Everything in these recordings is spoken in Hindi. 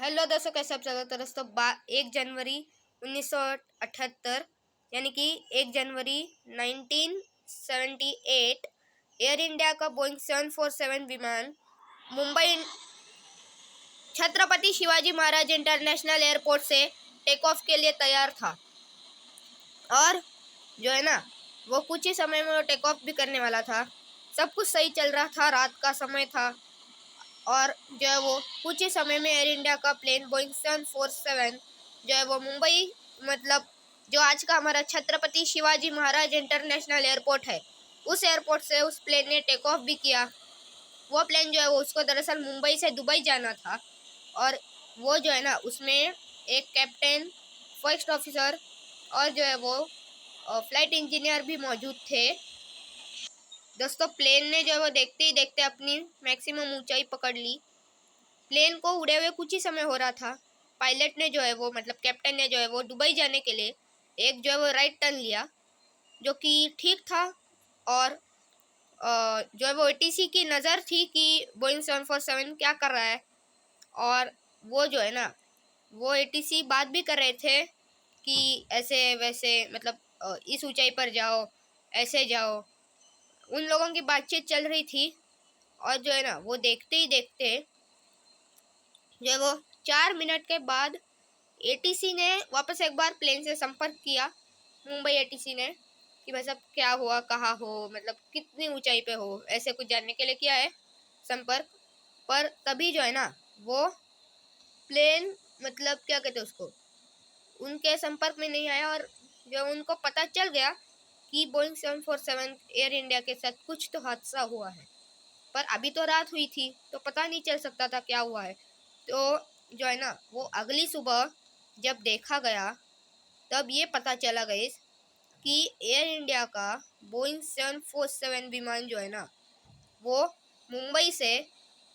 हेलो दोस्तों, कैसे आप सब। तो दोस्तों 1 जनवरी 1978 यानी कि 1 जनवरी 1978 एयर इंडिया का बोइंग 747 विमान मुंबई छत्रपति शिवाजी महाराज इंटरनेशनल एयरपोर्ट से टेक ऑफ के लिए तैयार था। और जो है ना, वो कुछ ही समय में वो टेक ऑफ भी करने वाला था। सब कुछ सही चल रहा था, रात का समय था। और जो है वो कुछ ही समय में एयर इंडिया का प्लेन बोइंग 747 जो है वो मुंबई, मतलब जो आज का हमारा छत्रपति शिवाजी महाराज इंटरनेशनल एयरपोर्ट है, उस एयरपोर्ट से उस प्लेन ने टेक ऑफ भी किया। वो प्लेन जो है वो उसको दरअसल मुंबई से दुबई जाना था। और वो जो है ना, उसमें एक कैप्टन, फर्स्ट ऑफिसर और जो है वो फ्लाइट इंजीनियर भी मौजूद थे। दोस्तों प्लेन ने जो है वो देखते ही देखते अपनी मैक्सिमम ऊंचाई पकड़ ली। प्लेन को उड़े हुए कुछ ही समय हो रहा था। पायलट ने जो है वो, मतलब कैप्टन ने जो है वो दुबई जाने के लिए एक जो है वो राइट टर्न लिया, जो कि ठीक था। और जो है वो एटीसी की नज़र थी कि बोइंग 747 क्या कर रहा है। और वो जो है ना, वो एटीसी बात भी कर रहे थे कि ऐसे वैसे, मतलब इस ऊंचाई पर जाओ, ऐसे जाओ। उन लोगों की बातचीत चल रही थी। और जो है ना, वो देखते ही देखते जो है वो 4 मिनट के बाद एटीसी ने वापस एक बार प्लेन से संपर्क किया, मुंबई एटीसी ने, कि भाई साहब क्या हुआ, कहाँ हो, मतलब कितनी ऊंचाई पे हो, ऐसे कुछ जानने के लिए किया है संपर्क। पर तभी जो है ना, वो प्लेन, मतलब क्या कहते हैं उसको, उनके संपर्क में नहीं आया। और जो उनको पता चल गया कि बोइंग 747 एयर इंडिया के साथ कुछ तो हादसा हुआ है। पर अभी तो रात हुई थी तो पता नहीं चल सकता था क्या हुआ है। तो जो है ना, वो अगली सुबह जब देखा गया तब ये पता चला गाइस कि एयर इंडिया का बोइंग 747 विमान जो है ना, वो मुंबई से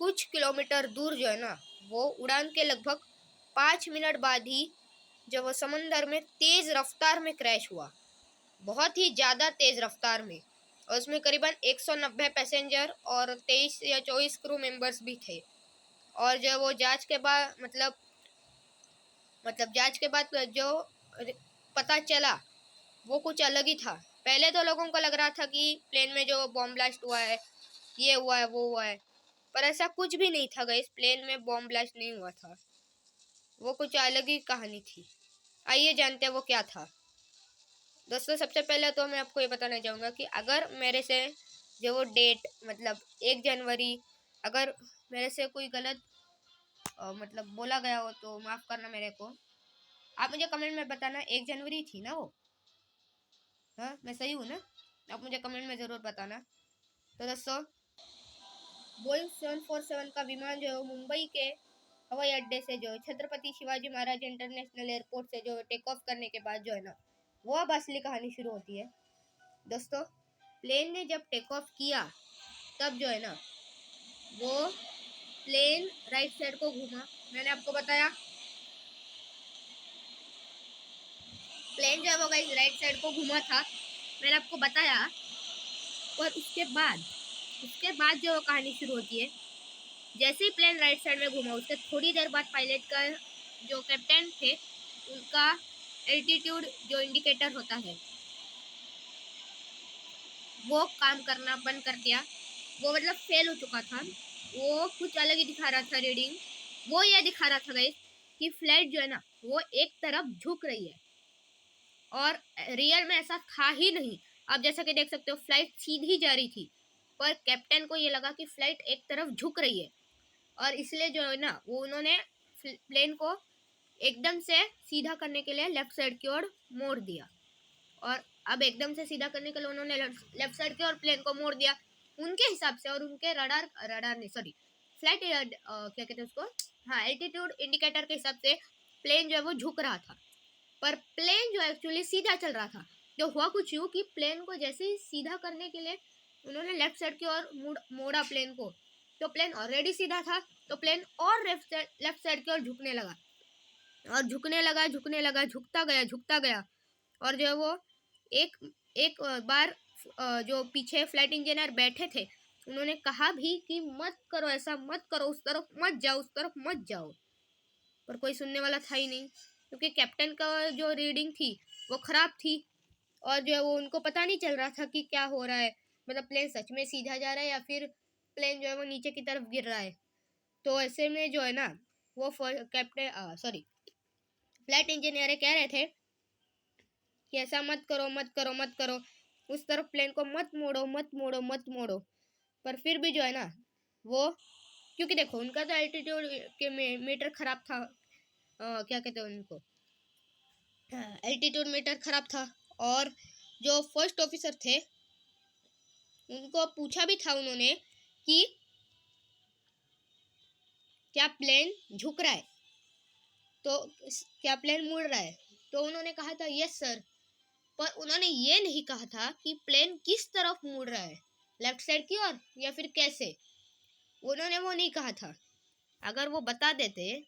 कुछ किलोमीटर दूर जो है ना, वो उड़ान के लगभग 5 मिनट बाद ही जब वो समंदर में तेज़ रफ्तार में क्रैश हुआ, बहुत ही ज़्यादा तेज़ रफ्तार में। और उसमें करीबन 190 पैसेंजर और 23 या 24 क्रू मेंबर्स भी थे। और जो वो जांच के बाद, मतलब जांच के बाद जो पता चला वो कुछ अलग ही था। पहले तो लोगों को लग रहा था कि प्लेन में जो बॉम्ब ब्लास्ट हुआ है, ये हुआ है, वो हुआ है। पर ऐसा कुछ भी नहीं था गाइस, प्लेन में बॉम्ब ब्लास्ट नहीं हुआ था। वो कुछ अलग ही कहानी थी। आइए जानते हैं वो क्या था। दोस्तों सबसे पहले तो मैं आपको ये बताना चाहूँगा कि अगर मेरे से जो वो डेट, मतलब 1 जनवरी, अगर मेरे से कोई गलत मतलब बोला गया हो तो माफ़ करना मेरे को। आप मुझे कमेंट में बताना, 1 जनवरी थी ना वो? हाँ, मैं सही हूँ ना? आप मुझे कमेंट में ज़रूर बताना। तो दोस्तों बोइंग 747 का विमान जो है मुंबई के हवाई अड्डे से जो छत्रपति शिवाजी महाराज इंटरनेशनल एयरपोर्ट से जो टेक ऑफ करने के बाद जो है ना, वो अब असली कहानी शुरू होती है। दोस्तों प्लेन ने जब टेक ऑफ किया तब जो है ना, वो प्लेन राइट साइड को घूमा। मैंने आपको बताया प्लेन जो है वो गाइस राइट साइड को घूमा था, मैंने आपको बताया। और उसके बाद जो कहानी शुरू होती है, जैसे ही प्लेन राइट साइड में घूमा उसके थोड़ी देर बाद पायलट का, जो कैप्टन थे, उनका एल्टीट्यूड जो इंडिकेटर होता है वो काम करना बंद कर दिया। वो मतलब फेल हो चुका था, वो कुछ अलग ही दिखा रहा था रीडिंग। वो ये दिखा रहा था गाइस कि फ्लाइट जो है ना, वो एक तरफ झुक रही है। और रियल में ऐसा था ही नहीं। आप जैसा कि देख सकते हो फ्लाइट सीधी जा रही थी, पर कैप्टन को ये लगा कि फ्लाइट एक तरफ झुक रही है। और इसलिए जो है ना, वो उन्होंने प्लेन को एकदम से सीधा करने के लिए लेफ्ट साइड की ओर मोड़ दिया। और अब एकदम से सीधा करने के लिए उन्होंने लेफ्ट साइड की ओर प्लेन को मोड़ दिया उनके हिसाब से। और उनके रडार नहीं, सॉरी, फ्लाइट क्या कहते हैं उसको, हाँ, एल्टीट्यूड इंडिकेटर के हिसाब से प्लेन जो है वो झुक रहा था। पर प्लेन जो एक्चुअली सीधा चल रहा था। जो हुआ कुछ यूँ कि प्लेन को जैसे ही सीधा करने के लिए उन्होंने लेफ्ट साइड की ओर मोड़ा प्लेन को, तो प्लेन ऑलरेडी सीधा था, तो प्लेन और लेफ्ट साइड की ओर झुकने लगा। और झुकता गया। और जो है वो एक एक बार जो पीछे फ्लाइट इंजीनियर बैठे थे, उन्होंने कहा भी कि मत करो, ऐसा मत करो, उस तरफ मत जाओ, उस तरफ मत जाओ। पर कोई सुनने वाला था ही नहीं, क्योंकि कैप्टन का जो रीडिंग थी वो ख़राब थी और जो है वो उनको पता नहीं चल रहा था कि क्या हो रहा है, मतलब प्लेन सच में सीधा जा रहा है या फिर प्लेन जो है वो नीचे की तरफ गिर रहा है। तो ऐसे में जो है ना वो कैप्टन सॉरी फ्लाइट इंजीनियर कह रहे थे कि ऐसा मत करो मत करो मत करो, उस तरफ प्लेन को मत मोड़ो मत मोड़ो मत मोड़ो। पर फिर भी जो है ना वो, क्योंकि देखो उनका तो एल्टीट्यूड के मीटर ख़राब था, क्या कहते हैं उनको, एल्टीट्यूड मीटर ख़राब था। और जो फर्स्ट ऑफिसर थे उनको पूछा भी था उन्होंने कि क्या प्लेन झुक रहा है, तो क्या प्लेन मुड़ रहा है, तो उन्होंने कहा था यस सर। पर उन्होंने ये नहीं कहा था कि प्लेन किस तरफ मुड़ रहा है, लेफ्ट साइड की ओर या फिर कैसे, उन्होंने वो नहीं कहा था। अगर वो बता देते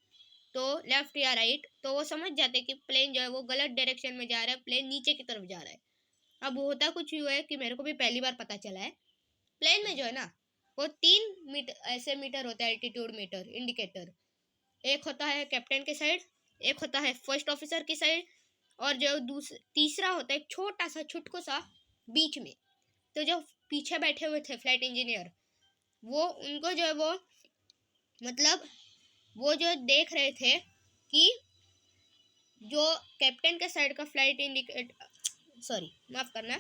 तो लेफ्ट या राइट तो वो समझ जाते कि प्लेन जो है वो गलत डायरेक्शन में जा रहा है, प्लेन नीचे की तरफ जा रहा है। अब होता कुछ हुआ है कि मेरे को भी पहली बार पता चला है, प्लेन में जो है ना वो 3 मीटर ऐसे मीटर होता है एल्टीट्यूड मीटर इंडिकेटर। एक होता है कैप्टन के साइड, एक होता है फर्स्ट ऑफिसर की साइड, और जो तीसरा होता है एक छोटा सा छुटको सा बीच में। तो जो पीछे बैठे हुए थे फ्लाइट इंजीनियर वो उनको जो है वो मतलब वो जो देख रहे थे कि जो कैप्टन के साइड का फ्लाइट इंडिकेटर सॉरी माफ़ करना,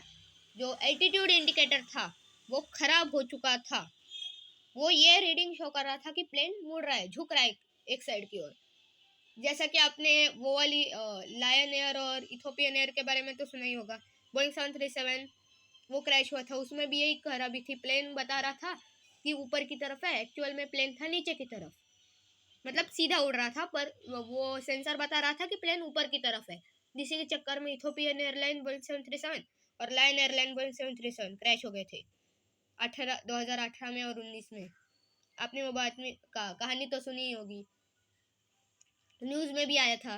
जो एल्टीट्यूड इंडिकेटर था वो ख़राब हो चुका था। वो ये रीडिंग शो कर रहा था कि प्लेन मुड़ रहा है, झुक रहा है एक साइड की ओर। जैसा कि आपने वो वाली लायन एयर और इथोपियन एयर के बारे में तो सुना ही होगा, बोइंग 737 वो क्रैश हुआ था, उसमें भी यही खराबी थी। प्लेन बता रहा था कि ऊपर की तरफ है, एक्चुअल में प्लेन था नीचे की तरफ, मतलब सीधा उड़ रहा था पर वो सेंसर बता रहा था कि प्लेन ऊपर की तरफ है। जिसके के चक्कर में इथोपियन एयरलाइन बोइंग 737 और लायन एयरलाइन बोइंग 737 क्रैश हो गए थे 2018 में और 19 में। आपने वो बात में कहानी तो सुनी ही होगी, न्यूज़ में भी आया था।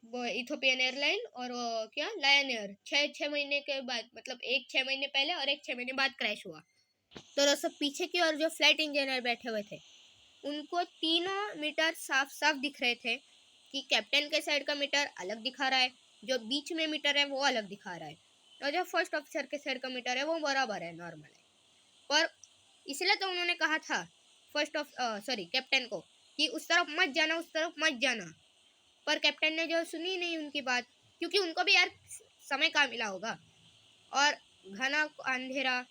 वो इथोपियन एयरलाइन और वो क्या लायन एयर 6 महीने के बाद, मतलब एक 6 महीने पहले और एक 6 महीने बाद क्रैश हुआ। तो दोस्तों पीछे की ओर जो फ्लाइट इंजीनियर बैठे हुए थे उनको तीनों मीटर साफ साफ दिख रहे थे कि कैप्टन के साइड का मीटर अलग दिखा रहा है, जो बीच में मीटर है वो अलग दिखा रहा है, और जो फर्स्ट ऑफिसर के साइड का मीटर है वो बराबर है, नॉर्मल है। पर इसलिए तो उन्होंने कहा था कैप्टन को कि उस तरफ मत जाना उस तरफ मत जाना। पर कैप्टन ने जो सुनी नहीं उनकी बात, क्योंकि उनको भी यार समय कहाँ मिला होगा, और घना अंधेरा,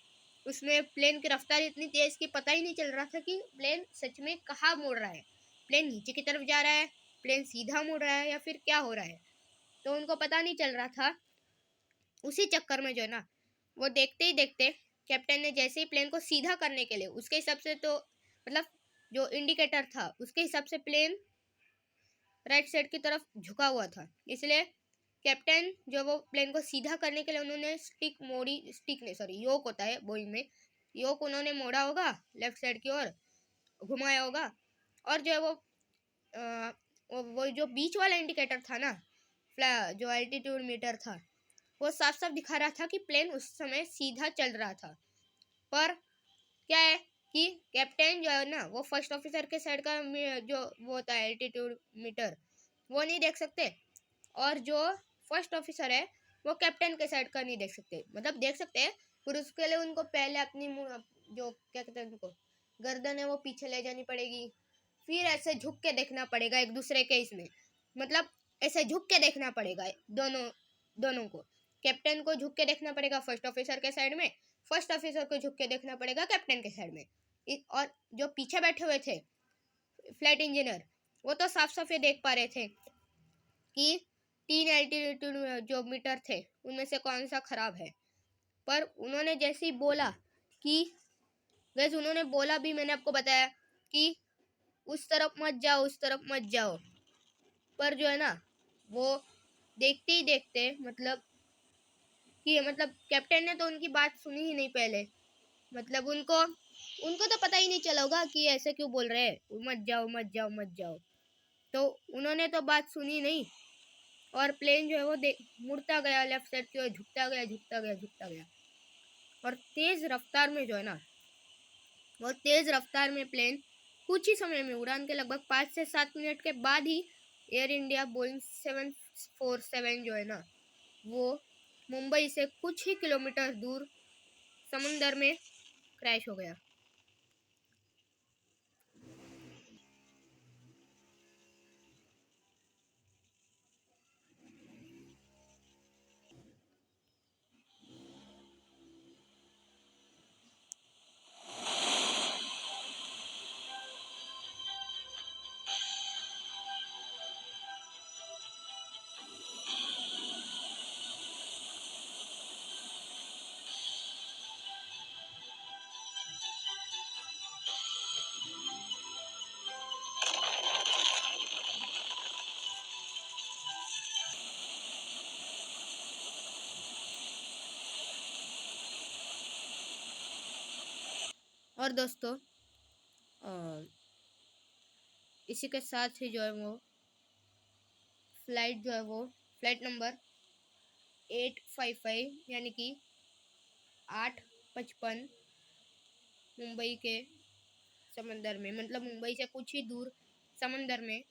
उसमें प्लेन की रफ्तार इतनी तेज कि पता ही नहीं चल रहा था कि प्लेन सच में कहाँ मुड़ रहा है, प्लेन नीचे की तरफ जा रहा है, प्लेन सीधा मुड़ रहा है या फिर क्या हो रहा है, तो उनको पता नहीं चल रहा था। उसी चक्कर में जो है ना वो देखते ही देखते कैप्टन ने जैसे ही प्लेन को सीधा करने के लिए, उसके हिसाब से तो मतलब जो इंडिकेटर था उसके हिसाब से प्लेन राइट साइड की तरफ झुका हुआ था, इसलिए कैप्टन जो वो प्लेन को सीधा करने के लिए उन्होंने स्टिक नहीं सॉरी योक होता है बोइंग में, योक उन्होंने मोड़ा होगा लेफ्ट साइड की ओर, घुमाया होगा, और जो है वो जो बीच वाला इंडिकेटर था ना, जो एल्टीट्यूड मीटर था, वो साफ साफ दिखा रहा था कि प्लेन उस समय सीधा चल रहा था। पर क्या है कि कैप्टन जो है ना वो फर्स्ट ऑफिसर के साइड का जो वो होता है एल्टीट्यूड मीटर वो नहीं देख सकते, और जो फर्स्ट ऑफिसर है वो कैप्टन के साइड का नहीं देख सकते, मतलब देख सकते हैं पर उसके लिए उनको पहले अपनी जो क्या कहते हैं उनको गर्दन है वो पीछे ले जानी पड़ेगी, फिर ऐसे झुक के देखना पड़ेगा एक दूसरे के इसमें, मतलब ऐसे झुक के देखना पड़ेगा दोनों दोनों को, कैप्टन को झुक के देखना पड़ेगा फर्स्ट ऑफिसर के साइड में, फर्स्ट ऑफिसर को झुक के देखना पड़ेगा कैप्टन के साइड में। और जो पीछे बैठे हुए थे फ्लाइट इंजीनियर वो तो साफ साफ ये देख पा रहे थे कि 3 एल्टीट्यूड जो मीटर थे उनमें से कौन सा खराब है। पर उन्होंने जैसे ही बोला कि वैसे उन्होंने बोला भी, मैंने आपको बताया कि उस तरफ मत जाओ उस तरफ मत जाओ, पर जो है ना वो देखते ही देखते मतलब कैप्टन ने तो उनकी बात सुनी ही नहीं पहले, मतलब उनको तो पता ही नहीं चला होगा कि ऐसे क्यों बोल रहे हैं मत जाओ मत जाओ मत जाओ, तो उन्होंने तो बात सुनी नहीं, और प्लेन जो है वो मुड़ता गया लेफ्ट साइड की ओर, झुकता गया झुकता गया झुकता गया, और तेज़ रफ्तार में जो है ना वो तेज़ रफ्तार में प्लेन कुछ ही समय में, उड़ान के लगभग 5 से 7 मिनट के बाद ही एयर इंडिया बोइंग 747 जो है ना, वो मुंबई से कुछ ही किलोमीटर दूर समुंदर में क्रैश हो गया। और दोस्तों, इसी के साथ ही जो है वो फ्लाइट जो है वो फ्लाइट नंबर 855 यानी कि 855 मुंबई के समंदर में, मतलब मुंबई से कुछ ही दूर समंदर में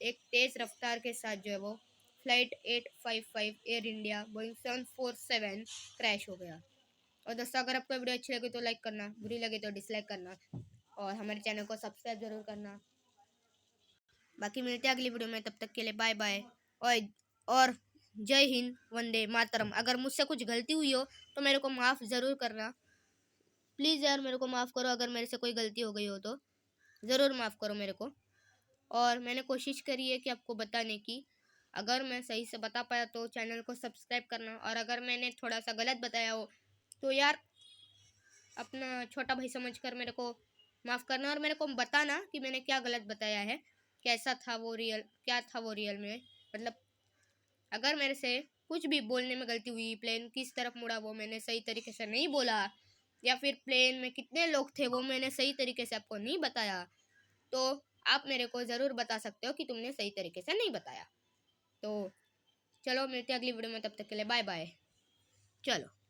एक तेज़ रफ्तार के साथ जो है वो flight 855 air India Boeing 747 crash हो गया। और दोस्तों, अगर आपको वीडियो अच्छी लगे तो लाइक करना, बुरी लगे तो डिसलाइक करना, और हमारे चैनल को सब्सक्राइब जरूर करना। बाकी मिलते हैं अगली वीडियो में, तब तक के लिए बाय बाय। और जय हिंद, वंदे मातरम। अगर मुझसे कुछ गलती हुई हो तो मेरे को माफ़ ज़रूर करना, प्लीज़ यार, मेरे को माफ़ करो। अगर मेरे से कोई गलती हो गई हो तो ज़रूर माफ़ करो मेरे को। और मैंने कोशिश करी है कि आपको बताने की, अगर मैं सही से बता पाया तो चैनल को सब्सक्राइब करना, और अगर मैंने थोड़ा सा गलत बताया हो तो यार अपना छोटा भाई समझकर मेरे को माफ़ करना, और मेरे को बताना कि मैंने क्या गलत बताया है, कैसा था वो रियल, क्या था वो रियल में। मतलब अगर मेरे से कुछ भी बोलने में गलती हुई, प्लेन किस तरफ मुड़ा वो मैंने सही तरीके से नहीं बोला, या फिर प्लेन में कितने लोग थे वो मैंने सही तरीके से आपको नहीं बताया, तो आप मेरे को ज़रूर बता सकते हो कि तुमने सही तरीके से नहीं बताया। तो चलो मिलते हैं अगली वीडियो में, तब तक के लिए बाय बाय। चलो।